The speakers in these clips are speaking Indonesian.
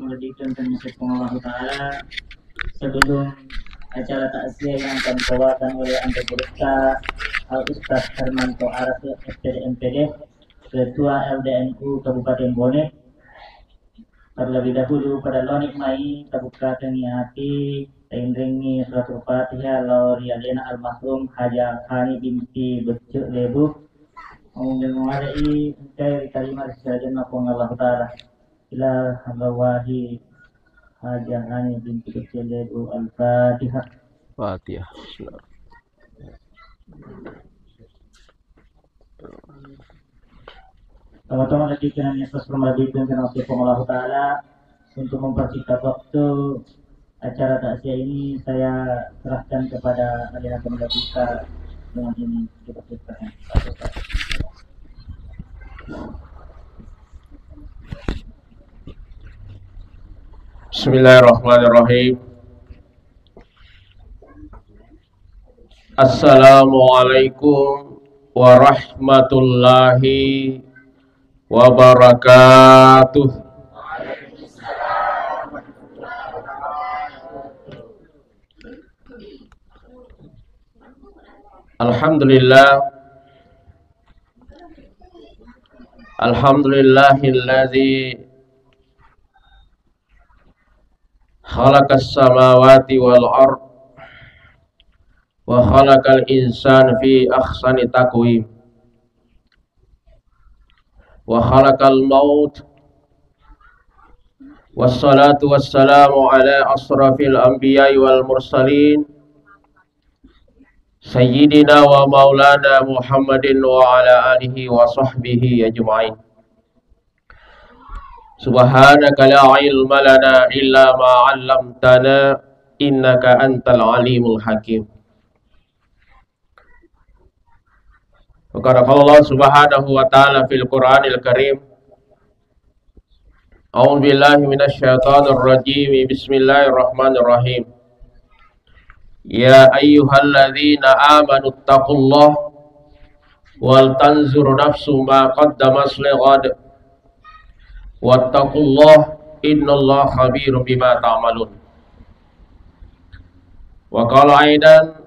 Memberikan permisi Allah Ta'ala sebelum acara takziah yang akan dibawakan oleh Anda Berita Al-Ustaz Hermanto Aras SPD MPD Ketua LDNU Kabupaten Bone. Terlebih dahulu pada lonik mai Kabupaten Hati Tengrengi Suratul Fatihah Lauri Alena Almarhum Haja Khani binti Becuk Lebu mengenai kai kalimat saja napong Allah Ta'ala ila habawahi Haja Khani binti Becuk Lebu Al-Fatihah. Fatihah. Teman-teman lagi dengan Yesus Ramadhan dan Allah Ta'ala untuk mempersingkat waktu acara takziah ini saya serahkan kepada Alina Kemendagri dengan ini kita persilakan. Bismillahirrahmanirrahim. Assalamualaikum warahmatullahi wabarakatuh. Alhamdulillahilladzi khalaqas samawati wal ard wa khalaqal insana fi ahsani taqwim wa khalaqal maut wassalatu wassalamu ala asrafil anbiya'i wal mursalin sayyidina wa maulana Muhammadin wa ala alihi wa sahbihi ajma'in. Subhanaka la ilma lana illa ma 'allamtana innaka antal alimul hakim. Wa qala Allah subhanahu wa ta'ala fil Qur'anil Karim. A'udzu billahi minasy syaithanir rajim. Bismillahirrahmanirrahim. Ya ayyuhalladzina amanu taqullaha wal tanzur nafsum ma qaddamat lighad wattaqullaha innallaha khabirum bima ta'malun. Wa qala aidan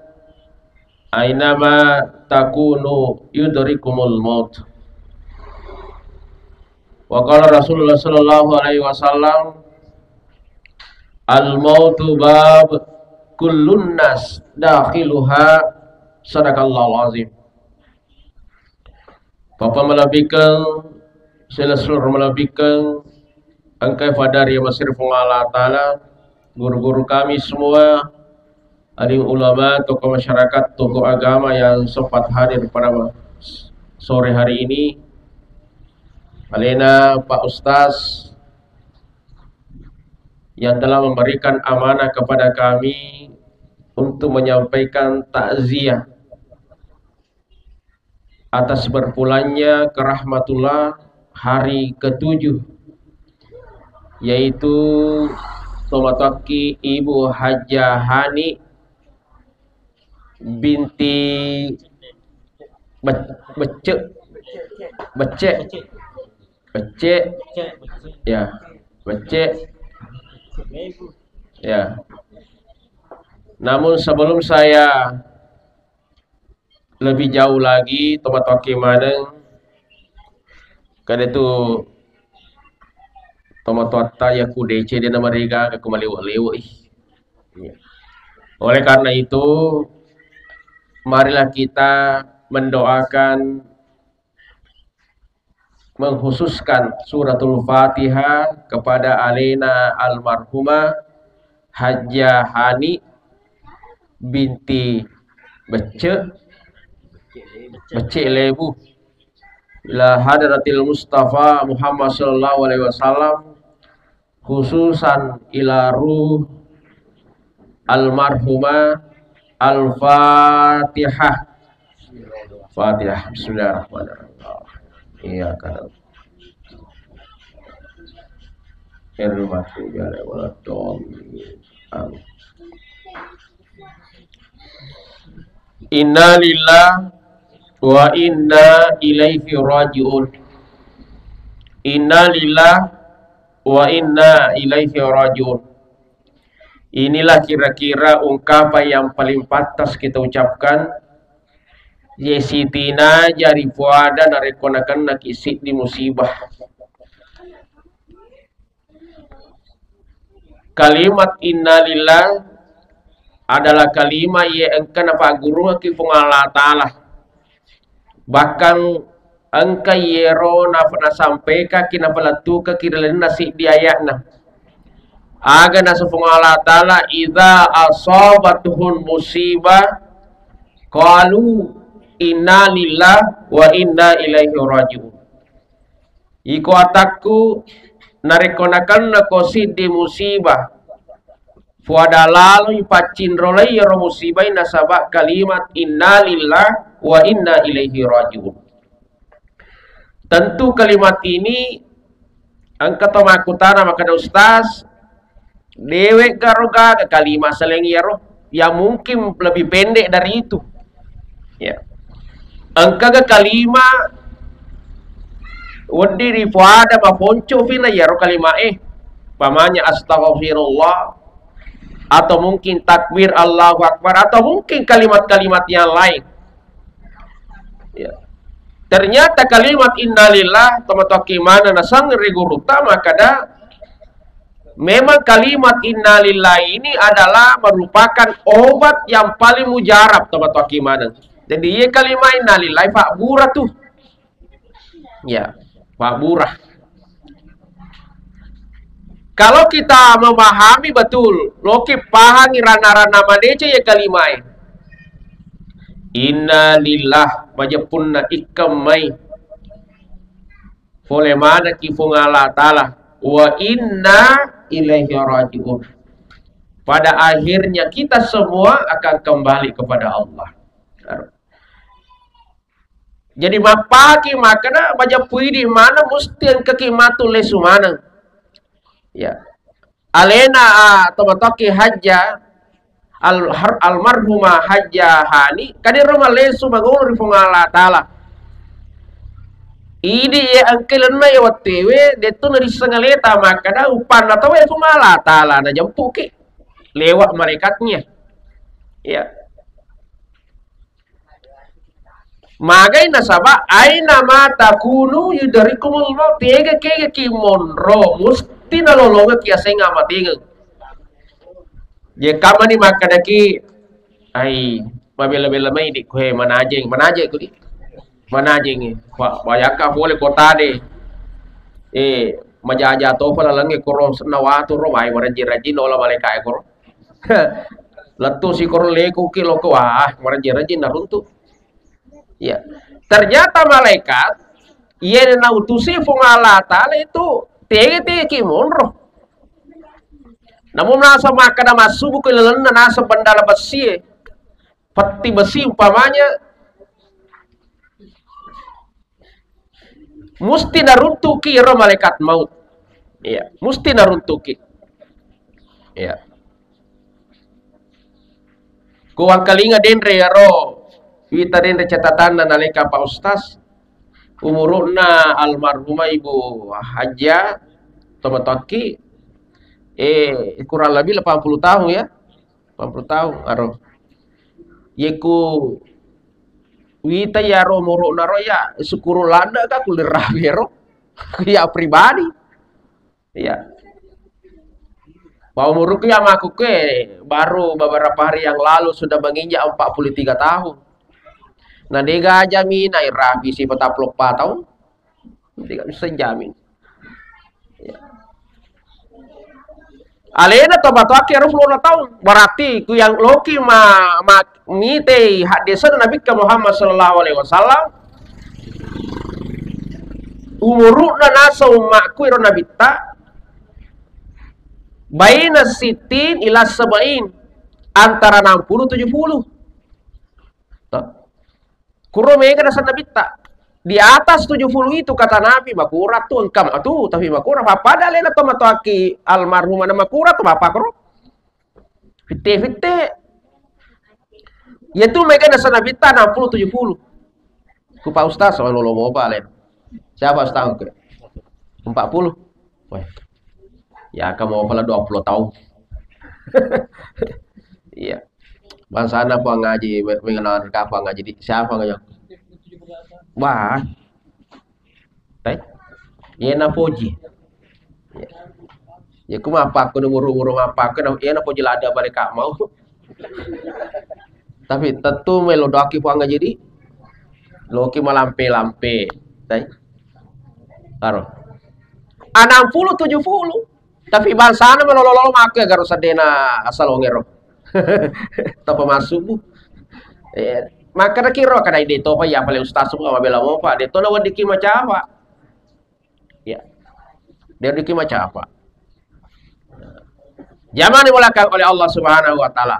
ainama takunu yudrikumul maut. Wa qala Rasulullah sallallahu alaihi wasallam al mautu bab kullun nas dakhiluha sadaqallahu azim. Bapa melabikeun seluruh melabikeun angkai fadari masir Allah Ta'ala, guru-guru kami semua, alim ulama, tokoh masyarakat, tokoh agama yang sempat hadir pada sore hari ini. Alena Pak Ustaz yang telah memberikan amanah kepada kami untuk menyampaikan takziah atas berpulangnya ke rahmatullah hari ke-7, yaitu Tomataki Ibu Haja Hani binti Becek ya. Namun sebelum saya lebih jauh lagi Tomataki maneng kan itu Tomatata ya ku DC dia nama mereka ke kembali oleh karena itu marilah kita mendoakan mengkhususkan suratul Fatihah kepada Alena almarhumah Haja Hani binti Becek Lebu ila hadratil Mustafa Muhammad sallallahu alaihi wasallam, khususan ila ruh almarhumah. Al-Fatihah. Fatihah. Bismillahirrahmanirrahim. Iya kan. Inna lillahi wa inna ilaihi raji'un. Inna lillahi wa inna ilaihi rajiun. Inilah kira-kira ungkapan yang paling pantas kita ucapkan. Yesitina jari puada narekonakan nak isi di musibah. Kalimat innalillah adalah kalimat yang engkau napa guru ki Allah Ta'ala. Bahkan engkau yero napa sampaikan kina pelatu ke kiralen nasi di ayatna. Aga nasa Allah Ta'ala idza asabatuhun musibah qalu inna lillah wa inna ilaihi rajiun. Iko ataku narekonakan na kosi di musibah. Fuada lalu ipacin rolai ya musibah nasabak kalimat inna lillah wa inna ilaihi rajiun. Tentu kalimat ini angkat makutana maka ustaz dewek garoga ke kalimat seleng yaro yang mungkin lebih pendek dari itu. Ya. Angka ke kalimat wadi rifuada mafonco fina yaro kalimat pamanya astaghfirullah atau mungkin takbir Allahu Akbar atau mungkin kalimat-kalimat yang lain. Ya. Ternyata kalimat innalillah teman-teman mana nasang riguruta maka memang kalimat innalillah ini adalah merupakan obat yang paling mujarab teman-teman gimana. Jadi ya kalimat innalillah Pak Burah tuh. Ya, Pak Burah. Kalau kita memahami betul, loki pahami rana-rana madece ya kalimat. Innalillah majapunna ikamai. Fole mana kifung Allah Ta'ala wa inna ilaihi rajiun. Pada akhirnya kita semua akan kembali kepada Allah. Jadi mapaki makana baca pui di mana mesti yang kekimatu lesu mana. Ya. Alena tomatoki hajja almarhumah hajja hani kadir rumah lesu magulu rifung Allah Ta'ala. Ini ya angkelan na ya watewe detu na disengaleta makana upan atau ya Allah Ta'ala na jampuki lewat malaikatnya. Ya. Magai nasaba aina mata kunu yudarikumul maut tega kega ki monro musti nalolonga ki asenga matinga. Je kamani makadaki ai mabela-bela mai di kue manajeng kuli. Manajeng bayaka boleh kota de majaja to pala lange koro senawatu ro mai waranji-ranji nola malaikai koro. Letu si koro leku kilo ko waranji-ranji naruntu. Ya, ternyata malaikat ia na utusi fung Allah Ta'ala itu tege kimonro. Namun nasa makana masubu ke lelena nasa bandala besi, peti besi umpamanya musti naruntuki ro malaikat maut. Ya, musti naruntuki. Ya. Kuang kalinga denre ro kita den catatan nalika Pak Ustaz umurna almarhumah Ibu Hajja Tomatoki kurang lebih 80 tahun ya 80 tahun aro yeku wita ya ro muruna ro ya sukuru landa ka kulirabe ro ya pribadi ya bahwa muruku yang aku baru beberapa hari yang lalu sudah menginjak 43 tahun. Nah dia jamin air rapi si petaplok patau, tidak bisa jamin. Ya. Alena tobat akhir 20 tahun berarti ku yang loki mite hadis Nabi Muhammad sallallahu alaihi wasallam umuruna nasa umakku iro Nabi ta baina sitin ila sabain antara 60 70. Kuro mega nasa Nabi ta di atas 70 itu kata Nabi makurat tuh engkam atuh tapi makurat apa dalena to mataki almarhum na makurat to apa kro fitte ya tuh mega nasa Nabi ta 60 70 ku Pak Ustaz soal lo mau balen siapa setahun ke 40 weh Ya kamu pala 20 tahun. Iya. Bangsa anak apa ngaji mengenal apa ngaji di siapa ngaji? Wah. Teh. Iya na puji. Ya. Ya ku apa aku umur apa aku iya na puji lada balik kak mau. Tapi tentu melodoki po ngaji di. Loki malampe-lampe. Teh. Karo. 60 70. Tapi bangsa anak melololo make agar sadena asal ongero. Tapa masuk bu. Maka na kiro kada ide to ya paling ustaz semua bela mo pa de to na wadiki macam apa. Ya. Dia diki macam apa. Zaman dimulakan oleh Allah Subhanahu wa taala.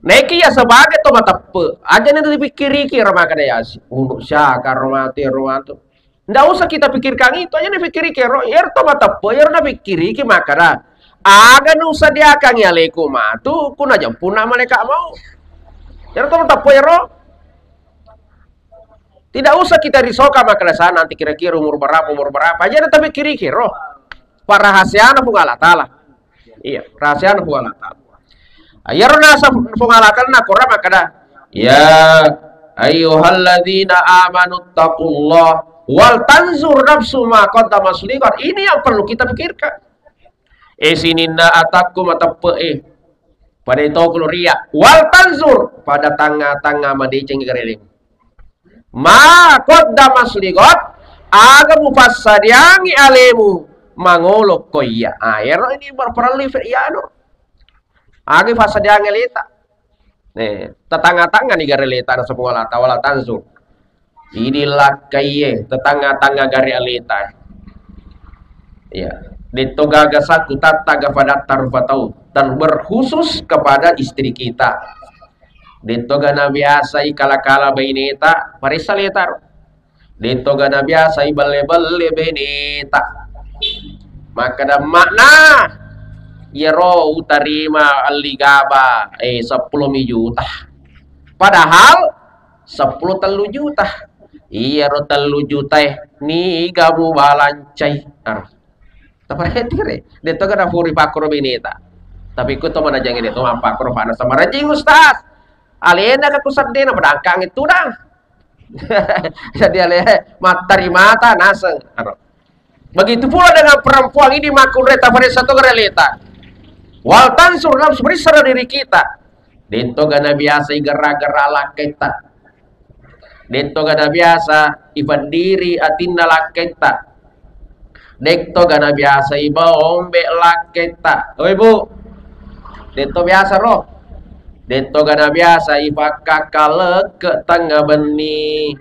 Neki ya sebagai to matape. Aja nanti dipikir-pikir maka ya untuk syakar romato. Ndak usah kita pikirkan itu aja dipikir-pikir. Ya to matape ya na pikiri ki maka aga nu usah dia kang ya lekumatu kuna jampuna mereka mau. Ya to matape ya ro. Tidak usah kita risoka maka sana nanti kira-kira umur berapa aja tapi kiri-kiri roh. Para rahasiana pun Allah Ta'ala. Iya, rahasiana pun Allah Ta'ala. Ayarna pun Allah Ta'ala Quran maka dah. Ya ayyuhalladzina amanu taqullah wal tanzur nafsu ma qaddamat liqad. Ini yang perlu kita pikirkan. Sininna atakum atape pada itu keluria wal tanzur pada tanga-tanga madeceng gareling. Ma qaddamat liqad aga mufassadiangi alemu mangolok koya. Air ini berperlu ya no. Agi fassadiangi leta. Nih, tetangga-tangga nih gare leta na sepuluh lata wala tanzur. Inilah kaye tetangga-tangga gare leta. Ya, dito gagasaku tata gafadat tarufatau dan berkhusus kepada istri kita. Dito gana biasa kala-kala baineta parisa letar. Dito gana biasa balle-balle baineta. Maka ada makna yero utarima aligaba 10 juta. Padahal 10 juta. Iya ro 3 juta ni gabu balancai. Taparetire. Dito gana furi pakro baineta. Tapi ku to mana jangan dito mapakro pana sama rajing ustaz. Alena ka kusat dena pedangkang itu dah. Jadi materi mata naseng. Begitu pula dengan perempuan ini makureta pada satu gereleta. Wal tansur nafsu berisara diri kita. Dento gana biasa igara-gara laketa. Dento gana biasa ibandiri atinda laketa. Dento gana biasa iba ombe laketa. Oh ibu. Dento biasa roh. Dento gana biasa ipaka kalek ke tengah benih.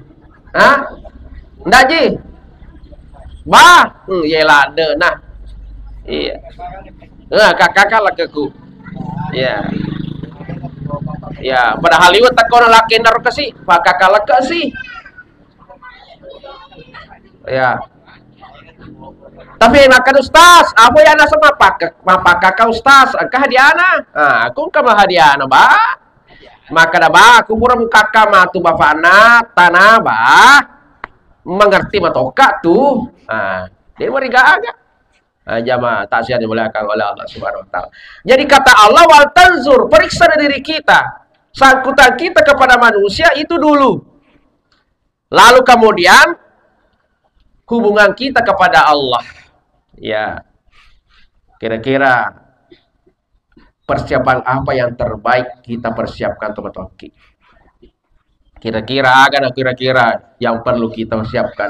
Hah? Ndak ji? Bah, yelah de nah. Iya. Kakak kalek keku. Ya. Ya, pada Hollywood takon laki nar ke si, pakak kalek ke si. Ya. Tapi makan ustaz, apa yang ada sama pakak ustaz, angkah hadiana. Aku kama hadiana ba. Maka dah ba, aku pura muka kama tu bafana tanah ba. Mengerti matoka tu. Dia meriga agak. Jamaah taksiat dimuliakan oleh Allah Subhanahu wa taala. Jadi kata Allah wal tanzur, periksa diri kita. Sangkutan kita kepada manusia itu dulu. Lalu kemudian hubungan kita kepada Allah. Ya, kira-kira persiapan apa yang terbaik kita persiapkan teman-teman? Kira-kira yang perlu kita persiapkan.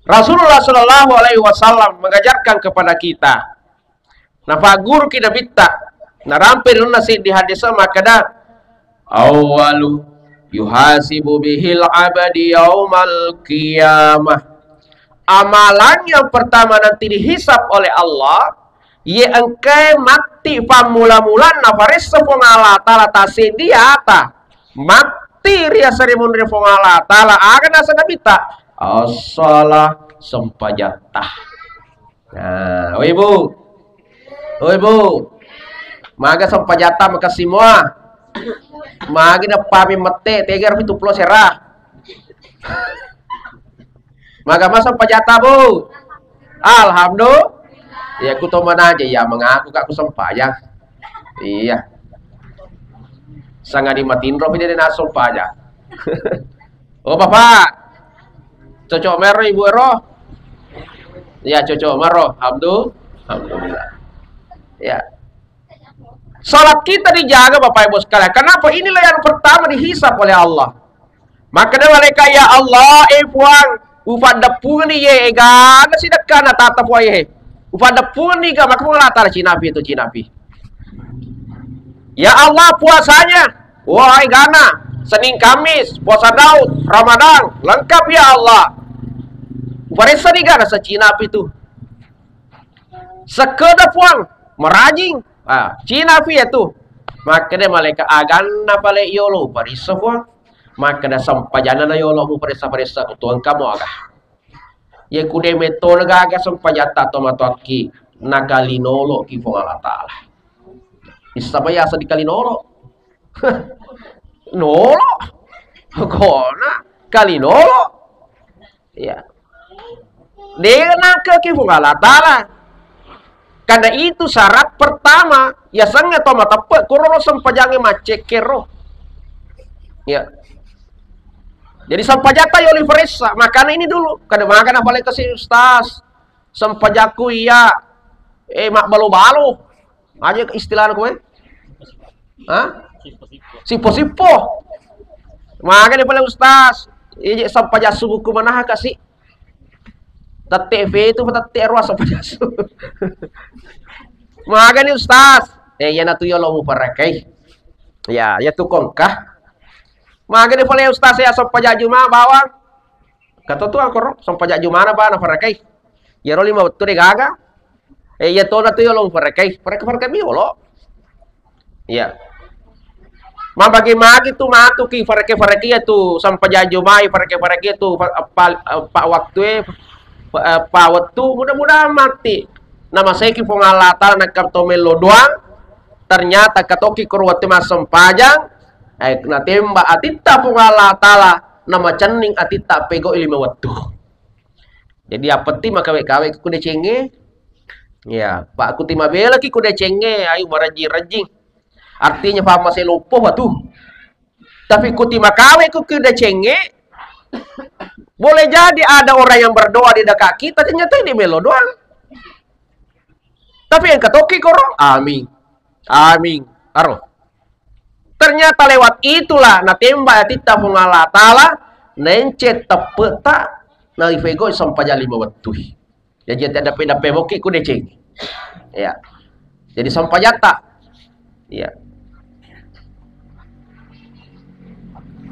Rasulullah Shallallahu Alaihi Wasallam mengajarkan kepada kita. Nafagur kita bitta. Narampir nasi di hadis sama kada. Awalu yuhasibu bihil abadi yaumal qiyamah. Amalan yang pertama nanti dihisap oleh Allah, ye engkai mati pamula-mula nafaris sepongala tala tasidiata mati ria serimun rifongala tala akan asa nabita as-salah sempajatah. Nah, ibu, maga sempajatah maka semua, magi na pami mete tegar itu pulau serah. Maka masa pajata bu. Alhamdulillah. Ya aku tahu mana aja ya mengaku aku sembahyang. Iya. Sangat dimatiin roh ini nak sembahyang. Oh bapak, cocok merah ibu roh. Ya cocok merah. Alhamdulillah. Ya. Salat kita dijaga Bapak Ibu sekalian. Kenapa? Inilah yang pertama dihisap oleh Allah. Maka dia mereka ya Allah, puang, ufada pun ni ye, gana sidakkan tata puang ye. Ufada pun ni maka mengatar cinapi itu cinapi. Ya Allah puasanya, wahai gana, Senin Kamis, puasa Daud, Ramadan, lengkap ya Allah. Ufaresa ni gana secinapi itu. Sekedar puang, merajing. Cina fi itu maka dia malaikat agan na pala yolo parisa po maka na sampajana na yolo mo parisa tuan kamu agah ye kude meto nagaga sampajata tomataki nakalinolo ki po Allah taala isabaya sa di kalinolo nolo kona kalinolo ya dia naka ki po Allah taala. Karena itu syarat pertama, ya sangat toma tepat kurang sampajange macekero. Ya. Jadi sampajata yo liveresa, makanya ini dulu. Kada makan apa lagi si ustaz. Sampajaku iya. Mak balo-balo. Aja istilah aku Hah? Sipo-sipo. Makanya pala ustaz. Iya sampajasu buku mana kasih. TV itu tate ruas apa jasu. Maga ni ustaz. Ya natu yo lo mu parakai. Ya tu kongkah. Maga ni pala ustaz ya sampai juma bawang. Kata tu angkor sampai juma na ba na parakai. Ya ro lima betul gaga. Ya to natu yo lo mu parakai. Parakai mi lo. Ya. Mabagi tu matu ki parakai ya tu sampai juma parakai tu pak waktu waktu mudah-mudahan mati nama saya ki pengalatan nak kartomelo doang ternyata katoki kurwati masam pajang na temba atita pengalatala nama cening atita pego ilmu waktu jadi apeti maka kawe kude cenge ya pak kuti mabela ki kude cenge ayo baraji-rajing artinya paham saya lupa waktu tapi kuti makawe kude cenge. Boleh jadi ada orang yang berdoa di dekat kita ternyata ini melo doang. Tapi yang ketoki korong, amin. Amin. Aro. Ternyata lewat itulah na tembak tita pungala taala nencet tepeta na ifego sampai jali bawatui. Jadi ada peda moki ku deceng. Ya. Jadi sampai jata. Ya.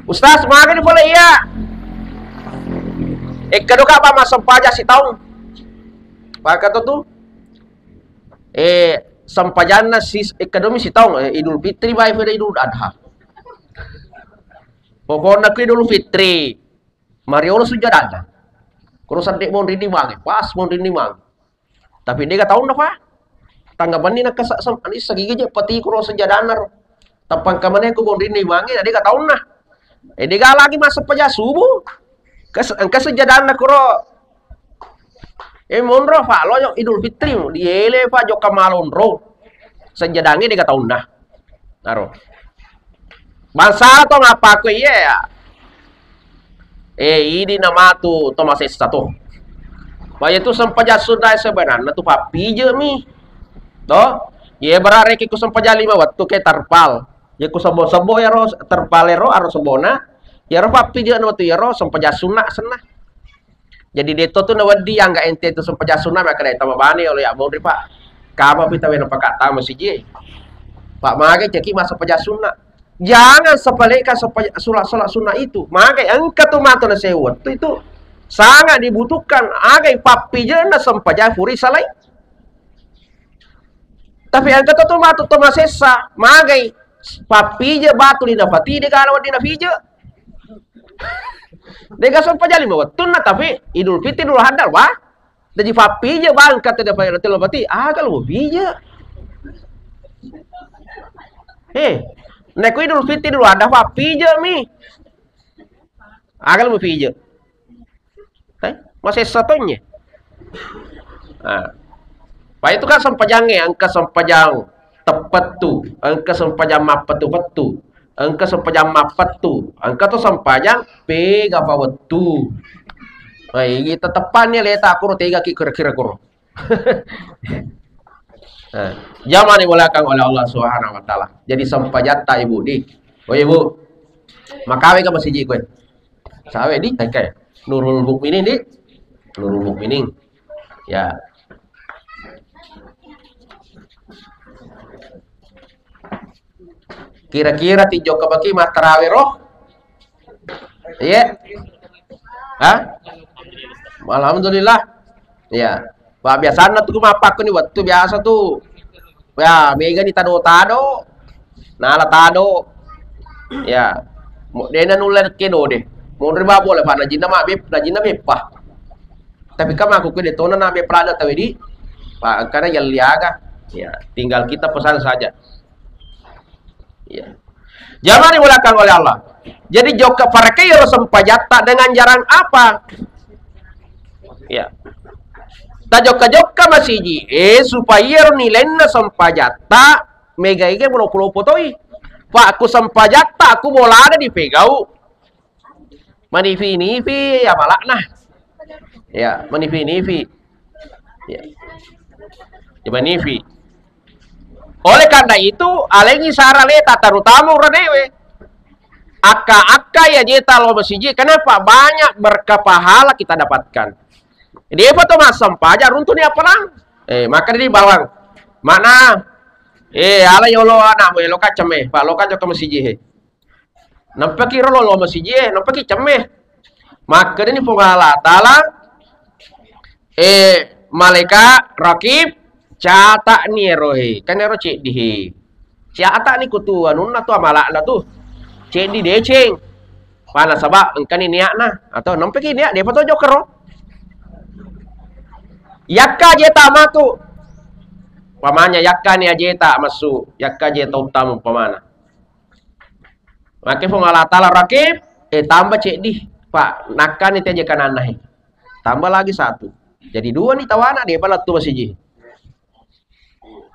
Ustaz, makan boleh iya. Kaduka pa masampaja si taong. Maka tu sampajan na si ekonomi si taong Idul Fitri ba pada Idul Adha. Pokoknya ke Idul Fitri. Mario sujadana. Kurusan dek mon rini mang, pas mon rini mang. Tapi dia tahu na pa. Tanggapan ni nak ani sagigi je pati kuro sujadana. Tapang kamane ko mon rini mang, dia tahu na. Dia lagi masuk paja subuh. Kesejadahan nak kuro monro fa lo yung Idul Fitri mo diele fa jo kamalon ro sejadangi dia tahun nah naro bangsa to ngapa ko ya ini nama tu Thomas satu Bayi tu sempaja sudah sebenarnya tu papi je mi to ye berare ki ku sempaja lima waktu ke terpal ye ku sebo-sebo ya ro terpalero aro sebona ya ro papi je no tu ya ro sempaja sunah senah. Jadi deto tu nawadi yang enggak ente tu sempaja sunah maka dai tambah bani oleh ya mau pak. Kama pita wena pakata masih je. Pak mage ceki masuk sempaja sunah. Jangan sepelekan sholat sunnah itu. Maka engkau tu mata na sewot itu sangat dibutuhkan. Agai papi je na sempaja furi salai. Tapi engkau tu mata tu masesa. Magai papi je batu di dapati de kana wadi na fije. Dega sempaja lima watun na tapi Idul Fitri dulu hadal wah. Jadi papi je bang kata dapat telopati. Agal wo fije. Nek Idul Fitri dulu ada papi je mi. Agal mo fije. Masih satunya. Pak itu kan sempajangnya, angka sempajang tepat tu, angka sempajang mapetu petu, angka sempajang mapetu, angka tu sempajang pega pawetu. Nah, ini tetepannya letak aku tiga kira-kira kuro. Nah, zaman dimulakan oleh Allah Subhanahu wa taala. Jadi sempajata ibu di. Oh ibu, makawe ka masih ji kowe. Sawe di kayak Nurul Mukminin di. Nurul Mukminin. Ya. Kira-kira tijo kabaki matarawe roh. Iya. Hah? Alhamdulillah. Ya. Wah biasanya tuh mapak nih waktu biasa tuh. Ya, mega di tado-tado. Nala tado. Ya. Dena nuler kedo deh. Mau riba boleh pak najina bepah. Tapi kama aku kede tona na be prada tawedi. Pak karena yang liaga. Ya, tinggal kita pesan saja. Ya. Jangan dimulakan oleh Allah. Jadi joka parakayro sempajata dengan jarang apa? Ya. Ta joka masiji supaya nilai sempajata mega ige pulau potoi. Pak aku sempajata aku bola ada di pegau. Manifi ya malak nah. Ya, manifi. Ya. Ya manifi. Oleh karena itu, alengi saraleta terutama radewe. Aka ya jeta lo masiji. Kenapa? Banyak berkepahala kita dapatkan. Dia foto masam pajar runtun apa lang? Maka di bawang. Mana? Ala yolo anak lo kacame. Pak lo kaco ke masiji he. Nampak kira lo masiji he. Nampak kicame. Maka ini pengala tala. Malaikat rakib. Catak ni rohe, kan ero cek dihe. Catak ni kutu anun na tu amalak na tu. Cek di deceng. Mana sabak engkan ni niak na atau nampak ni niak dia foto joker. Yakka jeta matu. Pamanya yakka ni ajeta masuk. Yakka jeta utama pamana. Maka Allah Taala rakib tambah cek di. Pak, nakkan itu aja kanan nahi. Tambah lagi satu. Jadi dua nih tawana dia pala tu masih.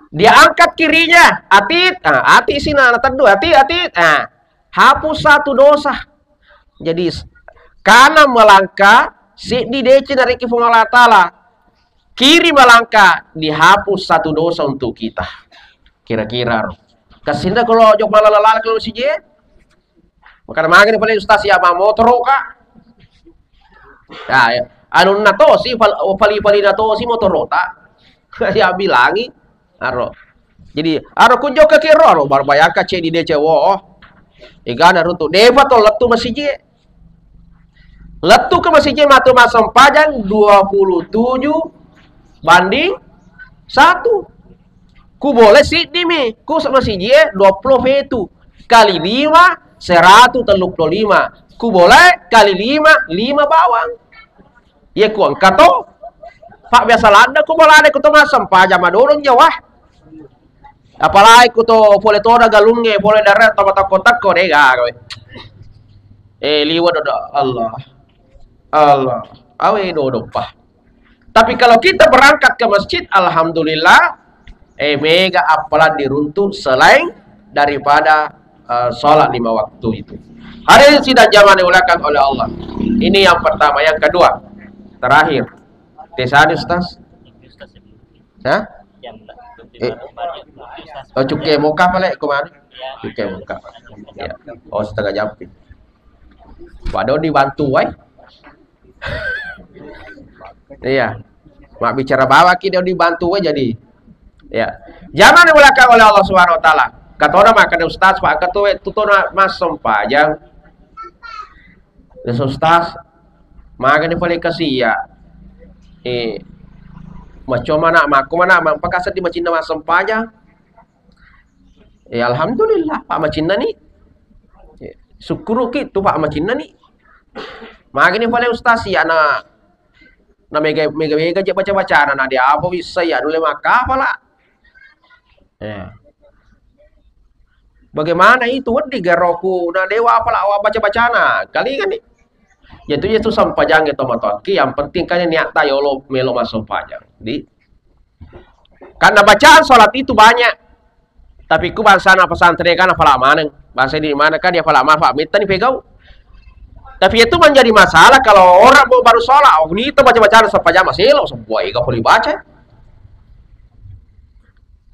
Dia angkat kirinya, atit, atit sini anak dua, atit, hapus satu dosa. Jadi kanan melangkah, si di dece dari kifung Allah Taala, kiri melangkah, dihapus satu dosa untuk kita. Kira-kira, kasinda kalau jok malalala kalau si je, makanya makin paling ustaz ya motor kak. Ya, anu nato si pali nato si motor rota, ya bilangi. Aro. Jadi aro kunjo ke kiro aro barbayaka ce di DC wo. Igana rutu deva to letu masiji. Letu ke masiji matu masam pajang 27 banding 1. Ku boleh si dimi, ku masiji 20 fetu kali 5 135. Ku boleh kali 5 bawang. Ye ku angkat to. Pak biasa landa ku boleh ku to masam pajang madulun jawah. Apalagi kuto boleh toda galungnya, boleh darat atau mata kotak kau dega kowe. Liwat Allah. Awe do pah. Tapi kalau kita berangkat ke masjid, alhamdulillah, mega apalah diruntuh selain daripada sholat 5 waktu itu. Hari ini tidak zaman diulakan oleh Allah. Ini yang pertama, yang kedua, terakhir. Tesani Ustaz? Hah? Oh cukai muka pala kemarin. Cukai muka. Ya. Oh setengah jam. Waduh dibantu wai. Iya. Mak bicara bawa kita dibantu wai jadi. Ya. Jangan dimulakan oleh Allah Subhanahu wa taala. Kata orang makan ustaz Pak ketua tutuna masam pajang. Dan ustaz makan di paling kasih ya. Macam mana pakasat di macam nama sempajang. Alhamdulillah Pak Macinna ni. Syukuru gitu Pak Macinna ni. Magini pala ustaz ya na mega je baca na dia apa bisa ya dulu maka pala. Bagaimana itu di garoku na dewa pala awak baca-bacana. Kali kan ni. Itu sempajang itu motor. Yang penting kan niat tayo lo melo masuk pajang. Di Karena bacaan sholat itu banyak. Tapi ku bahasa na pesantren kan hafal amaneng. Bahasa di mana kan dia hafal aman Pak Mita nih pegau. Tapi itu menjadi masalah kalau orang baru sholat. Oh ini itu baca-bacaan sampai jam masih lo semua ika boleh baca.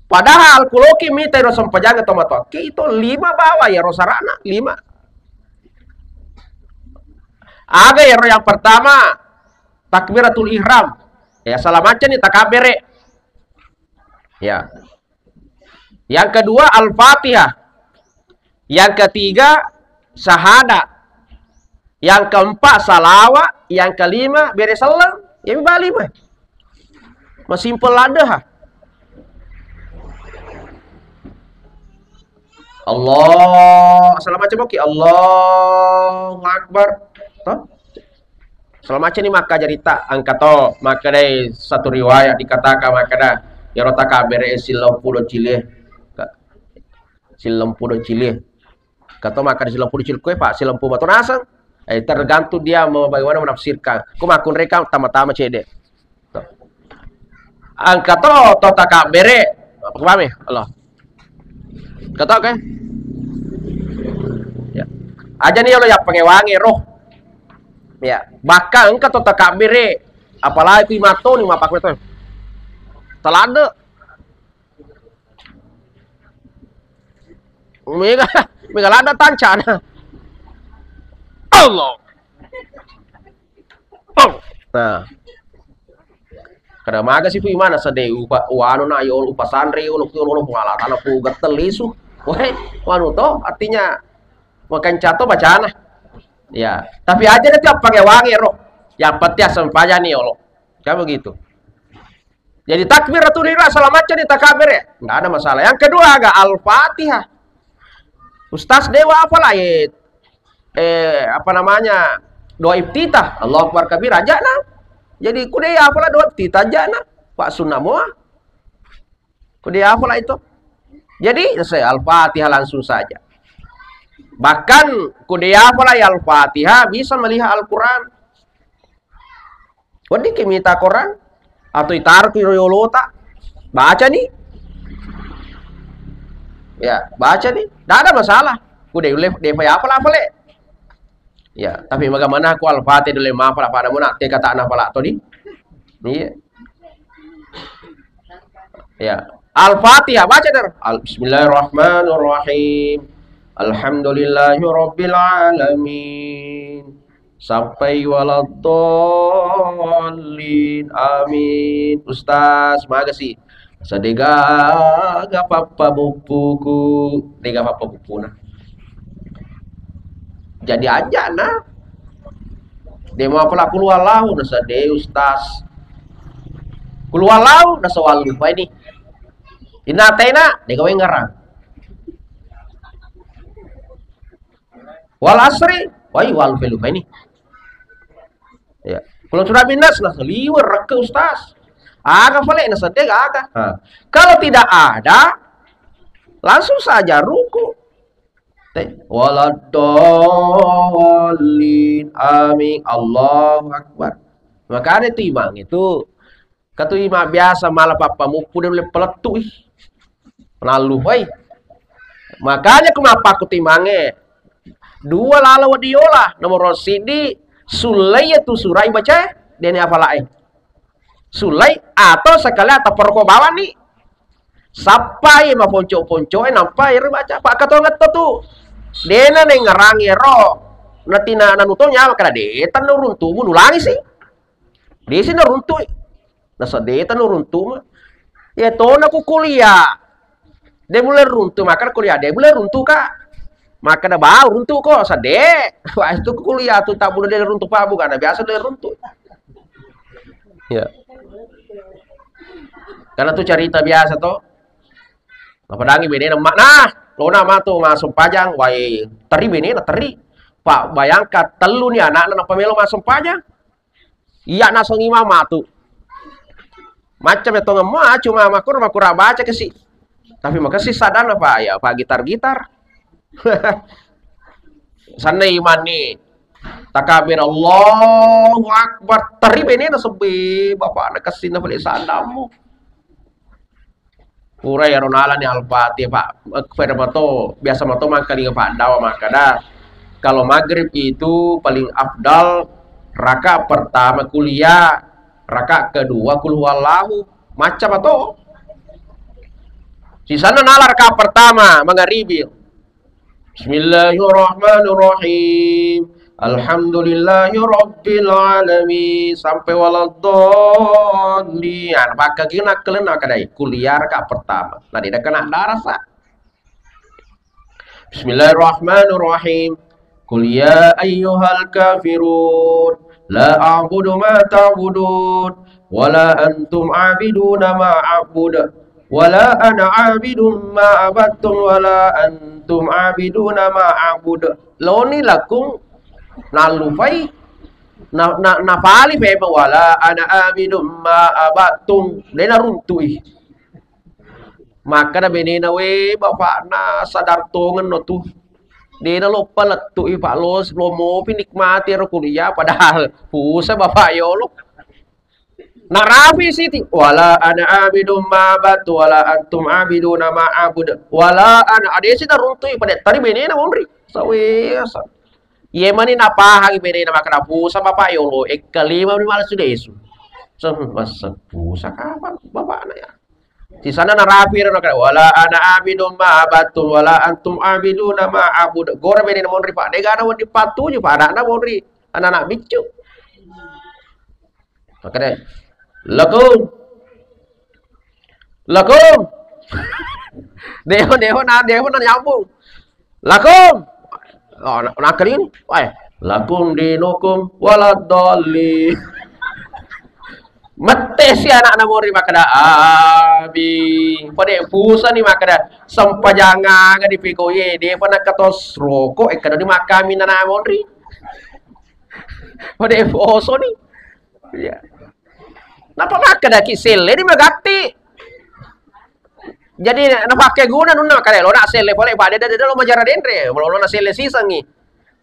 Padahal kuloki mita ro sampai jam atau matoki itu 5 bawa ya rosarana 5. Aga ya yang pertama takbiratul ihram. Ya salah macam nih takabere. Ya. Yang kedua Al-Fatihah. Yang ketiga syahadat. Yang keempat salawat, yang kelima beres salam. Ya balik mah. Mas simple ada ha. Allah, salam macam oke. Allahu Akbar. Toh? Salam macam ni maka jarita angkat to, maka dari satu riwayat dikatakan maka dah ya rotaka bere silam pulo cilih. Silam pulo cilih. Kata maka di silam pulo cilih kue Pak silam pulo batu nasang. Tergantung dia mau bagaimana menafsirkan. Ku makun rekam tama-tama cede. Angkat to taka bere. Apa paham Allah. Kata oke. Ya. Aja nih lo ya pengewangi roh. Ya, bahkan angkat to taka bere. Apalagi ku mato nih mapak betul. Telada. Mega lada tancana. Allah. Oh. Nah. Kada maga si mana sade uano na yol upasandre ulo pengalatan aku gatel isu. Weh, wanu to artinya makan cato bacana. Ya, tapi aja nanti pakai wangi roh. Yang penting sampaian nih Allah. Kayak begitu. Jadi takbiratul ihram salah macam di takbir ya. Enggak ada masalah. Yang kedua agak Al-Fatihah. Ustaz Dewa apa lah apa namanya doa iftitah Allahu Akbar kabir aja nah jadi kude apalah doa iftitah aja nah Pak Sunamo kude apalah itu jadi saya Al-Fatihah langsung saja bahkan kude apalah ya Al-Fatihah bisa melihat Al-Quran wadi kimita Quran atau itar kiroyolota baca nih ya baca nih tidak ada masalah kude depa apalah apalah. Ya, tapi bagaimana aku Al-Fatihah dulu maaf lah pada mana te kata anak pala tadi. Iya. Ya, Al-Fatihah baca der. Bismillahirrahmanirrahim. Alhamdulillahirabbil alamin. Sampai waladhdallin. Amin. Ustaz, makasih. Sadega gapapa bukuku. Dega apa bukuna. Jadi aja nah dia mau apalah keluar lau nasa de ustaz keluar lau nasa walu pa ini inatena dia gawe ngarang wal asri wai wal pelu pa ini ya kalau sudah binas nasa liwer reke ustaz aga pale nasa de aga kalau tidak ada langsung saja ruku waladhdallin amin Allahu Akbar maka ada itu imam itu kata imam biasa malah papa mupu dia boleh peletu lalu woi makanya kenapa aku timangnya dua lalu diolah nomor rosidi sulai itu surai baca dia ni apa lain sulai atau sekali atau perko bawah nih sampai mah ponco-ponco nampai baca pak kata ngeto tuh dena neng ngarangi roh natina nanutonya maka detan nuruntu nulangi sih desi nuruntu nasa detan nuruntu mah ya to na ku kuliah dia mulai runtu maka kuliah dia mulai runtu kak maka dah bau runtu kok sade wah itu kuliah tuh tak boleh dia runtu pa bukan biasa dia runtu ya karena tuh cerita biasa toh apa dangi beda nama nah lo nama tuh masuk pajang, wai teri bini na teri, pak bayangkan telu nih anak pemelo masuk pajang, iya nasong imama tuh, macam itu ngemah cuma makur baca ke si, tapi makasih sadar apa ya pak gitar, sana iman nih, takabir Allahu Akbar teri bini na sebi bapak anak kesini boleh sadamu, Urai ronala ni Al-Fatihah Pak. Pada mato biasa mato mangkali Pak dawa makada. Kalau maghrib itu paling afdal rakaat pertama kuliah, rakaat kedua kul huwallahu. Macam atau di sana nalar rakaat pertama maghribi. Bismillahirrahmanirrahim. Alhamdulillahi rabbil alamin sampai waladdallin. Maka kena kelena kadai kuliah rakaat pertama. Nah dia kena darasa. Bismillahirrahmanirrahim. Qul ya ayyuhal kafirun la a'budu ma ta'budun wala antum 'abiduna ma a'budu wala ana 'abidun ma abattum wala antum 'abiduna ma a'budu. Loni lakum nalufai na fali pe wala ana 'abidun ma abattum dena runtui. Maka na benena we bapak na sadar tongen no tu. Dia lo pelet tu Pak Los lomo pinikmati kuliah padahal pusa bapak yo lo. Narafi siti wala ana abidum ma batu wala antum abiduna ma abud wala ana ade sita runtui pada tadi benena monri sawesa. Ye mani napa hagi benena makana pusa bapak yo lo kelima ni malas sudah isu. Masa pusa kapan bapak na ya. Di sana narafi wala ana abidum ma batu wala antum abiduna ma abud. Gora benena monri Pak degana won dipatuju Pak anak monri anak-anak bicu. Makanya lakum deho na nyambung lakum nak ini lakum dinukum waladhalli mete si anak mori makada abi pada pusa ni makada sampajanga ga dipikoye de pana katos rokok kada di makami na mori pada oso ni ya. Napa makada kisele di magati. Jadi napake guna nuna kare lo nak sele boleh Pak dede lo majara dendre lo na sele sisangi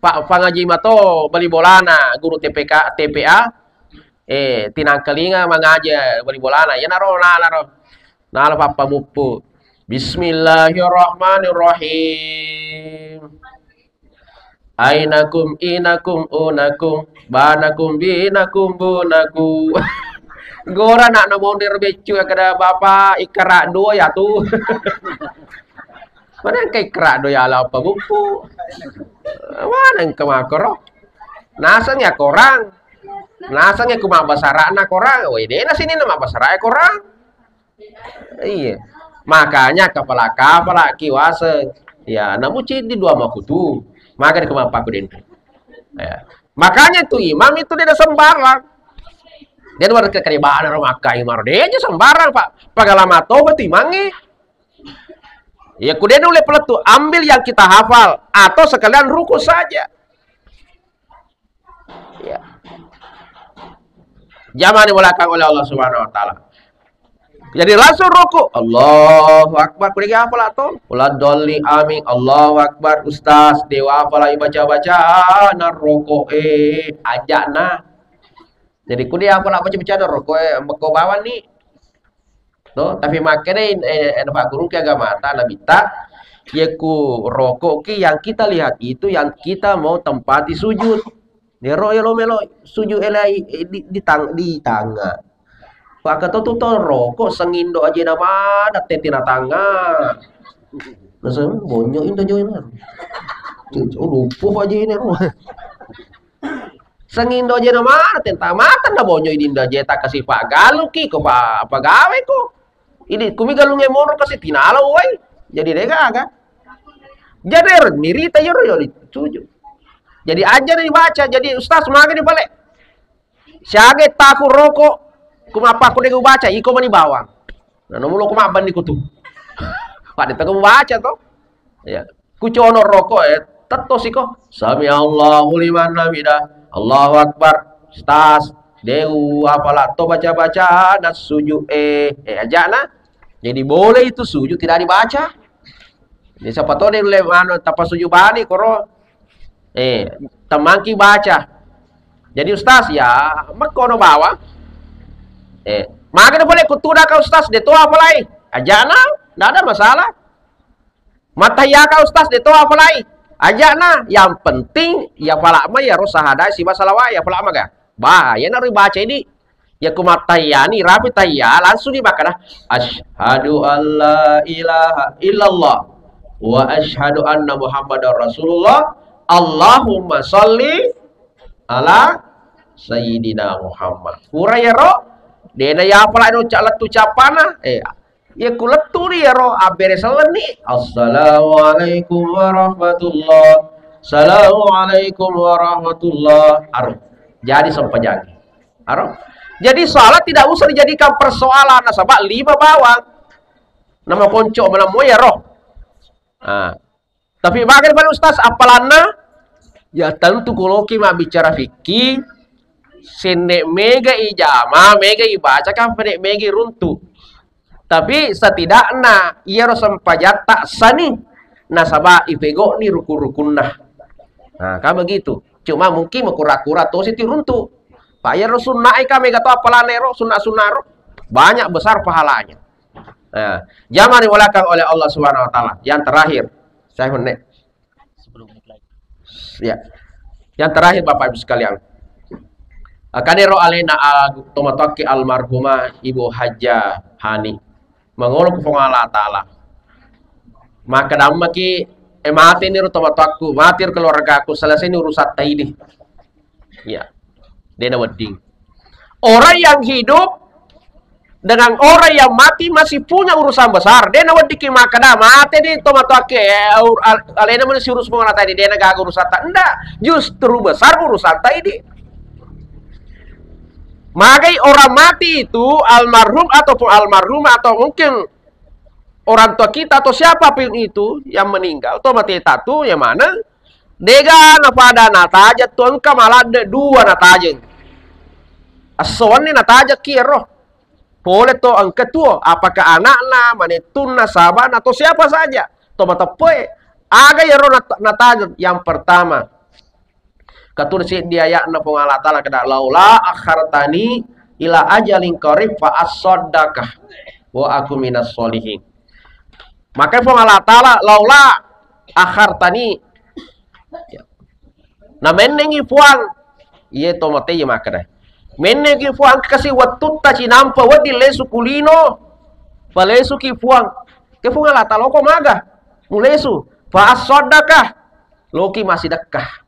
Pak pangaji mato bali bolana guru TPA tinangkelinga mangaja bali bolana ya naro papa mupu. Bismillahirrahmanirrahim. Ainakum inakum unakum banakum binakum bunaku. Gora nak mondir becu kada bapa ikra do ya tu. Mana kai ikra do ya la apa buku. Mana ke makro. Nasangnya korang. Nasangnya kuma basara anak korang. Woi dena sini nama basara korang. Iya. Makanya kepala kiwase. Ya, namu di dua makutu. Maka di kemapa aku den. Ya. Makanya tuh imam itu dia sembarang. Dia tuh ke keribaan rumah kai mar dia aja sembarang Pak. Pagalamato beti mangi. Ya kemudian oleh peletu ambil yang kita hafal atau sekalian ruku saja. Ya. Jangan dimulakan oleh Allah Subhanahu wa taala. Jadi langsung ruku. Allahu Akbar. Kudu hafal atau? Waladhalli amin. Allahu Akbar. Ustaz dewa hafal baca-baca na ruku ajakna. Jadi kuliah apa nak baca rokok ko bawan ni. No, tapi makanya Pak Guru ke agama ta nabita yeku rokok ki yang kita lihat itu yang kita mau tempati sujud. Nero lo melo sujud elai di tangga. Pak kata tu rokok sengindo aja nama dat tina tangga. Nasa bonyo indo join. Lupuh aja ini rumah. Sengindo aja nama tentang matan na bonyo idinda jeta kasih Pak Galuki ko pa pagawe ko. Ini kumi galunge moro kasih tinala woi. Jadi dega aga. Jadi mirita yo tujuh. Jadi aja dibaca jadi ustaz maga di balik. Siage taku rokok kumapa aku dega baca iko mani bawang. Nah nomulo kumaban di kutu. Pak ditaku baca to. Ya. Kucono rokok tetto siko. Sami Allahu liman hamidah. Allahu Akbar, stas, dewu, apalah, to baca-baca, dan sujud, aja nah. Jadi boleh itu sujud tidak dibaca. Jadi siapa tahu dia boleh mana tapa sujud bani koro. Temangki baca. Jadi ustaz ya, makono bawa. Maka dia boleh kutuda ke ustaz, dia tu apa lagi? Aja nah. Tidak ada masalah. Matahia ka ustaz itu apa lagi? Ajak na. Yang penting ya pala mah ya rosahada si masalah ya pala mah ga. Bahaya nari baca ini. Ya kumataya ni rapi taya langsung dimakan dah. Asyhadu alla ilaha illallah wa asyhadu anna Muhammadar Rasulullah. Allahumma sholli ala sayyidina Muhammad. Pura ya ro. Dena ya pala no calat ucapana. Ya kuletu dia ro abere seleni. Assalamualaikum warahmatullah. Assalamualaikum warahmatullah. Aruh. Jadi sempajang. Aruh. Jadi salat tidak usah dijadikan persoalan. Nasabak 5 bawang. Nama konco mana ya roh. Tapi bagaimana ustaz apalana? Ya tentu kalau kita bicara fikih, sendek mega ijama, mega ibaca kan pendek mega runtuh. Tapi setidaknya ia roh sempajat tak sani. Nasabak ipego ni rukun-rukunnah. Kan begitu. Cuma mungkin kura-kura tuh sih runtuh. Pak ya sunnah kami kata apalah nero sunnah banyak besar pahalanya. Nah, jangan diwalakan oleh Allah Subhanahu Wa Taala. Yang terakhir, saya menek. Ya, yang terakhir Bapak Ibu sekalian. Kanero alena tomataki almarhumah Ibu Hajah Hani mengolok kepada Allah Taala. Maka damaki mati ni tomataku, mati keluarga aku selesai ni urusan taidi. Ya. Dena wedding. Orang yang hidup dengan orang yang mati masih punya urusan besar. Dena wedding makana mati di tomatake alena mun urus mengana tadi dena gak urusan tak enggak. Justru besar urusan tadi. Magai orang mati itu almarhum ataupun almarhumah atau mungkin orang tua kita atau siapapun itu yang meninggal atau mati tatu yang mana dega napada nataja tuan kamalah dua nataja. Asoan ni nataja kiro. Boleh to ang ketua apakah anakna, manetuna, sahabat atau siapa saja. To matapoy aga yaro nataja yang pertama. Katur si dia ya na pong Allah Taala kada laula akhartani ila ajalin qarib fa as-saddaqah wa aku minas solihin. Maka pong Allah Taala laula akhartani na menengi puang ye tomate ye makada menengi puang kasi watutta cinampa wadi lesu kulino palesu ki puang ke pong Allah Taala ko maga mulesu fa as-saddaqah loki masih dekah.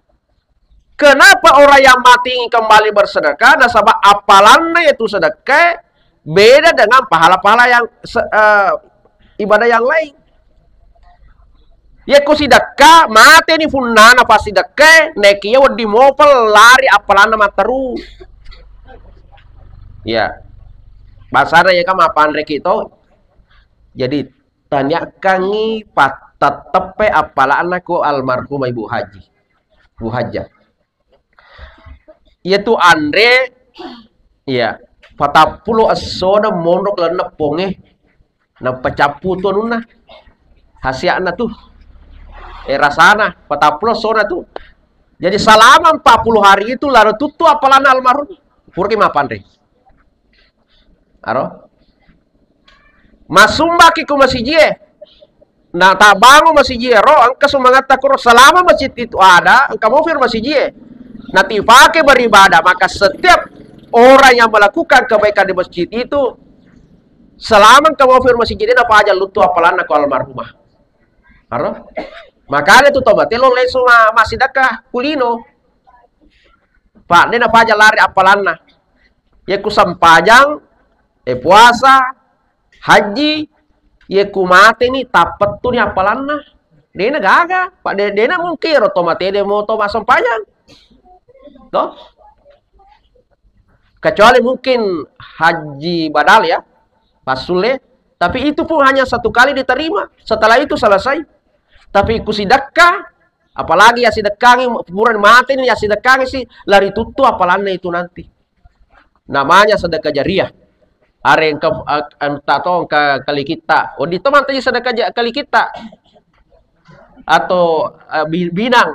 Kenapa orang yang mati kembali bersedekah nasabah apalannya itu sedekah beda dengan pahala-pahala yang ibadah yang lain. Ya ku sedekah mati ni funana pas sedekah nekiya wadi mopel lari apalana materu. Ya. Basara ya kam apaan rek itu. Jadi tanya kangi patat tepe apalana ku almarhumah Ibu Haji. Bu Hajah. Yaitu Andre ya 40 asoda mondok lan neponge na pacapu to nuna hasiana tuh rasana 40 sona tuh jadi selama 40 hari itu lalu tutu apalana almarhum purki mapan re aro masumba ki ku masjid na tabango masjid ro angka semangat takur selama masjid itu ada angka mau fir masjid nanti pakai beribadah, maka setiap orang yang melakukan kebaikan di masjid itu selama kamu firman masjid ini apa aja lutu apalan aku almarhumah. Haro? Makanya itu tobat lo lesu masih dekah kulino. Pak, ini apa aja lari apalan ya ku sampajang puasa haji ya ku mati nih tapet tuh nih apalan dena gaga. Pak dena mungkin otomatis dia mau tobat sampajang. Toh? Kecuali mungkin haji badal ya pasule, tapi itu pun hanya satu kali diterima, setelah itu selesai. Tapi ku sedekah apalagi ya sedekahi kuburan mati ini ya sedekahi sih lari tutu apalane itu nanti namanya sedekah jariah are yang tato ke kali kita di teman tadi sedekah kali kita atau binang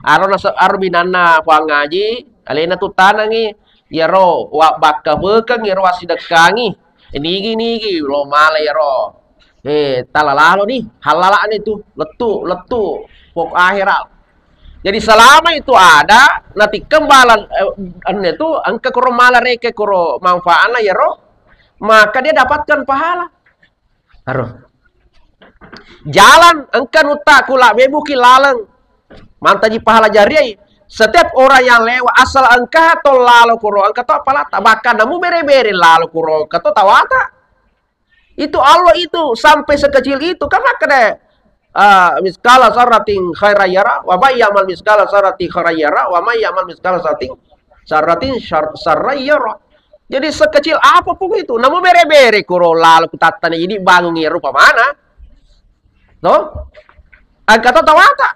aro binana puang ngaji alena tu tanangi ya ro wa bakka bekang ya ro sidekangi ini lo mala ya ro talalalo nih, halalaan itu, letu, pokok akhirat. Jadi selama itu ada, nanti kembalan itu angka kuro mala reke kuro manfaatnya ya roh, maka dia dapatkan pahala. Haruh. Jalan engka nuta kula bebuki lalang, mantaji pahala jariah. Setiap orang yang lewat asal engka to lalu kuro, engka to apalata, bahkan namu bere-bere lalu kuro, engka to tawata. Itu Allah itu sampai sekecil itu, kan maka deh. Miskala saratin khairayara wa may ya'mal miskala saratin khairayara wa may ya'mal miskala saratin sarayara. Jadi sekecil apapun itu, namun bere-bere kuro lalu kutatane jadi bangun rupa mana? Toh? Angka tawata.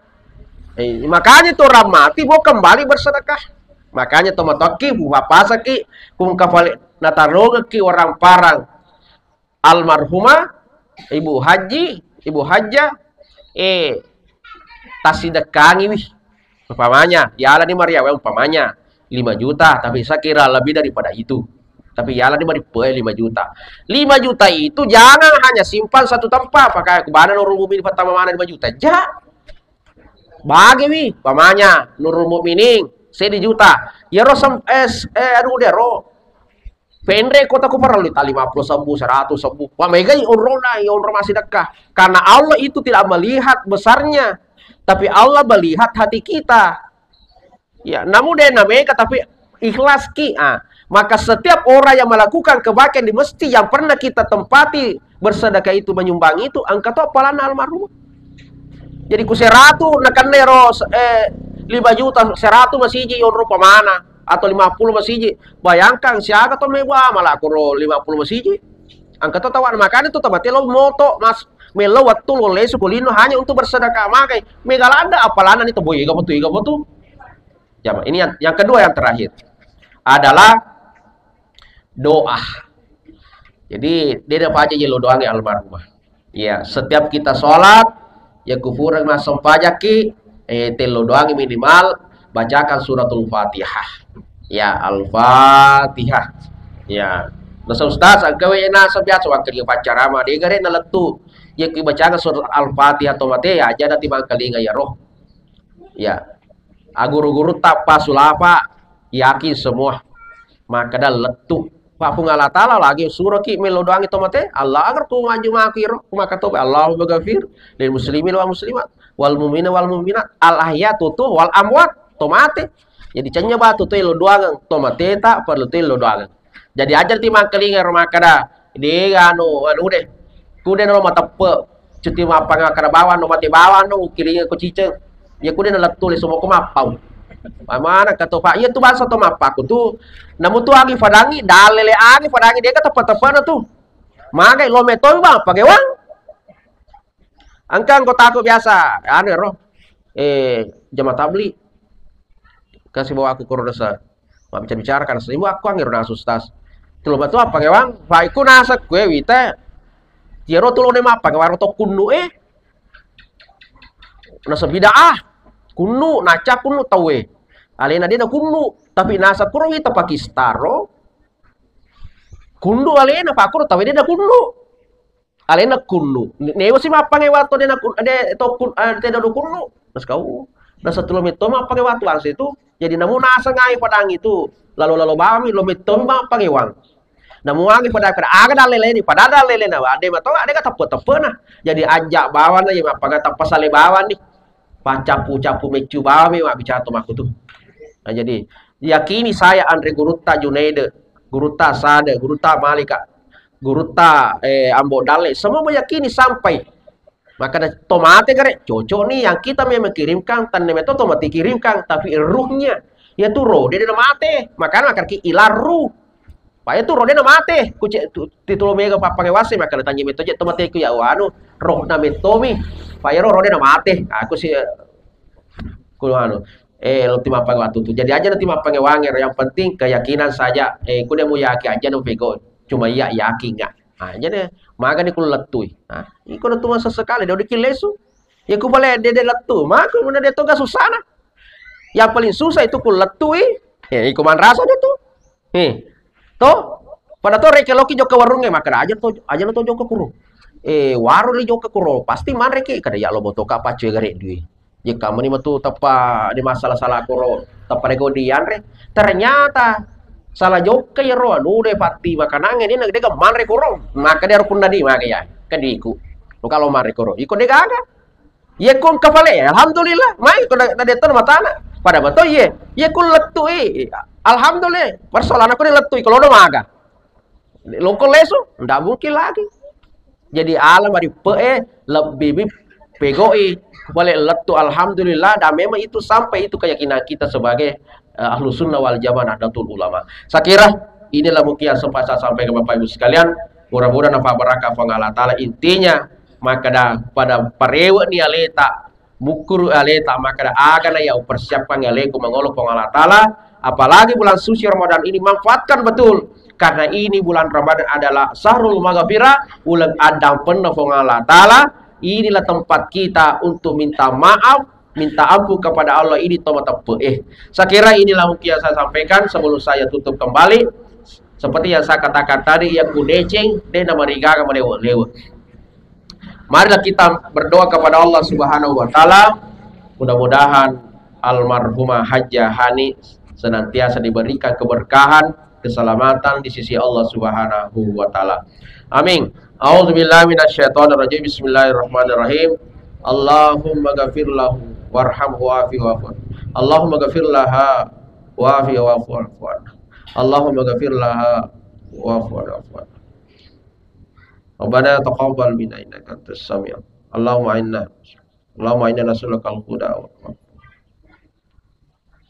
Makanya tuh orang mati mau kembali bersedekah. Makanya tomatoki pasaki kung kafali nataroga ki orang parang almarhumah ibu hajja tasidekangi wih umpamanya ya ni Maria umpamanya 5 juta, tapi saya kira lebih daripada itu, tapi ya ni Maria 5 juta. 5 juta itu jangan hanya simpan satu tempat pakai kebana nurul mukmin pertama mana 5 juta ja bagi wih umpamanya nurul mukminin 1 juta ya rosam aduh deh ro Pendre kota ku perlu lita 50 sembuh 100 sembuh. Wah mega on masih dekah. Karena Allah itu tidak melihat besarnya, tapi Allah melihat hati kita. Ya, namun dia namanya tapi ikhlas ki. Maka setiap orang yang melakukan kebaikan di masjid yang pernah kita tempati bersedekah itu menyumbang itu angka to apalan almarhum. Jadi ku 100 nekan nero 5 juta 100 masih on rupa mana? Atau 50 masih bayangkan siapa tuh mewah malah kuro 50 masih angka tuh tawan makanya tuh tabati lo moto mas melo waktu lo lesu kulino hanya untuk bersedekah makai megalanda apalana itu boy iga betul ya ini yang kedua yang terakhir adalah doa. Jadi dia dapat aja lo doang ya almarhumah ya setiap kita sholat ya kufuran masam pajaki telo doang minimal bacakan suratul Fatihah. Ya Al-Fatihah. Ya. Nasa ustaz agawe na sabiat wakil yang pacarama de gare na letu. Ya ki bacakan surat Al-Fatihah to mate ya aja nanti mangkalinga ya roh. Ya. Guru-guru tapa sulapa yakin semua. Maka dah letu. Pak Allah Ta'ala lagi surah ki melo doang itu mate Allah agar ku maju makiro maka to Allahu maghfir lil muslimin wal muslimat wal mu'minin wal mu'minat al ahyatu wal amwat to mate. Jadi canya batu tuh lo doang tomate tak perlu tuh lo doang. Jadi ajar timang kelinga rumah kada. Dia anu deh. Kude no mata pe cuti mapa ngakara bawan no mati bawan no kilinga ko ciceng. Ya kude no tulis semua ko mapau. Mana kata Pak, iya tuh bahasa to mapa ku tuh. Namun tuh agi fadangi dalele agi fadangi dia kata tepat tuh. Magai lo metoi bang pakai wang. Angkang ko takut biasa. Anu roh. Jamaah tabli kasih bawa aku kurasa nggak bisa bicara karena seribu aku angin rona sustas tuh batu apa ngewang vaiku nasa gue wite tiaro tuh lo nema apa ngewang to kunu nasa bidah kunu naca kunu tawe alena dia kunu tapi nasa kurang kita pakistaro kunu alena pak kuru tawe dia kunu alena kunu newo sih apa ngewang to dia ada to tidak ada kunu nas kau nasa tuh lo meto apa ngewang tuh itu jadi namun nasa ngai padang itu lalu bami lo metom bang pangewang namun wangi pada aga dalele ni pada dalele na ade mato ade kata tepe nah jadi ajak bawan aja apa kata pasale bawan nih pacapu mecu bami mak bicara to maku tuh nah jadi yakini saya Andre Guruta Junaide Guruta Sade Guruta Malika Guruta Ambo Dale semua meyakini sampai maka tomate kare cocok nih yang kita memang kirimkan tanda meto tomate kirimkan tapi ruhnya ya tuh roh dia mate makanya akan ki ilar ruh pak itu roh dia mate ku titulo mega papa ngewase maka tanya meto je tomate ku ya anu roh na metomi pak roh dia mate aku sih ku anu nanti apa waktu itu jadi aja nanti apa ngewanger yang penting keyakinan saja ku dia mau yakin aja no vego cuma ya yakin nggak aja deh maka dia kulo letui nah ini kulo tuh masa sekali dia udah kilesu ya ku boleh dia letu maka kemudian dia tugas susah nah yang paling susah itu kulo letui ya ikuman rasa dia tuh toh pada tuh reke loki joko warungnya maka aja no to joko kurung Waro li joka kuro pasti manre ke kada ya lo botoka pa cuy gare dui. Jika meni matu tapa di masalah salah kuro tapa nego dianre ternyata salah joka ya ro anu de pati makanange ni nag dega manre kuro maka dia pun nadi maka ya kadiku. Lo kalau manre kuro iko dega aga. Ye kun kafale alhamdulillah mai ko da deton matana pada bato ye kun letu alhamdulillah persoalan aku ni letu kalau do maga. Loko leso ndak mungkin lagi. Jadi alam dari lebih pegoi boleh letu alhamdulillah dan memang itu sampai itu keyakinan kita sebagai ahlu sunnah wal jamaah Nahdlatul Ulama. Saya kira inilah mungkin yang sempat saya sampaikan Bapak Ibu sekalian. Mudah-mudahan apa barakah Allah Ta'ala intinya maka pada parewa ni aleta bukur aleta maka akan ya persiapkan aleku mengolok Allah Ta'ala. Apalagi bulan suci Ramadan ini manfaatkan betul. Karena ini bulan Ramadan adalah Syahrul Maghfirah, bulan adang penuh Allah Ta'ala. Inilah tempat kita untuk minta maaf, minta ampun kepada Allah. Ini tomat saya kira inilah mungkin yang saya sampaikan sebelum saya tutup kembali. Seperti yang saya katakan tadi, yang kudeceng, dia nama rigaga melewat-lewat. Marilah kita berdoa kepada Allah Subhanahu Wa Ta'ala. Mudah-mudahan almarhumah Hajjah Hani senantiasa diberikan keberkahan, keselamatan di sisi Allah Subhanahu wa Ta'ala. Amin. A'udzubillahi minasyaitonirrajim. Bismillahirrahmanirrahim. Allahumma ghafir lahu warhamhu wa'afi wa'fu. Allahumma ghafir laha wa'afi wa'fu. Allahumma ghafir laha wa'afi wa'fu. Rabbana taqabbal minna innaka antas sami'ul. Allahumma inna nas'aluka al-huda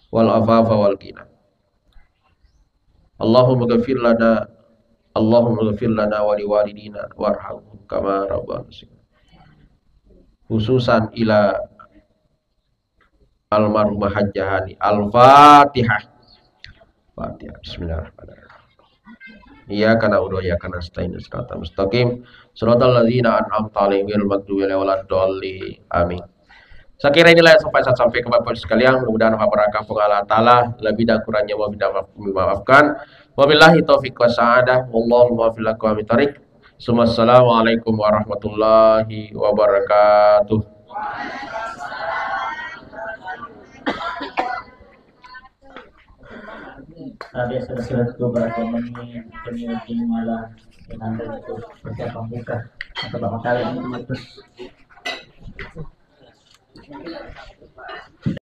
wal afafa wal ghina. Allahumma ghafir lana wa liwalidina warhamhum kama rabbana shaghira. Khususan ila almarhumah Hajjah Hani. Al-Fatihah. Fatihah. Bismillahirrahmanirrahim. Iyyaka na'budu wa iyyaka nasta'in. Shiratal mustaqim. Shiratal ladzina an'amta 'alaihim ghairil maghdubi 'alaihim waladdallin. Amin. Saya kira inilah yang sampai saya sampaikan kepada sekalian. Mudah-mudahan barakah Allah Ta'ala, lebih dan kurangnya mohon dimaafkan. Wabillahi taufiq wassadah. Wallahu muwaffiq ila aqwamit thoriq. Assalamualaikum warahmatullahi wabarakatuh. Tadi sudah beberapa menit penyelenggara malam dengan itu persiapan buka atau beberapa kali ini terus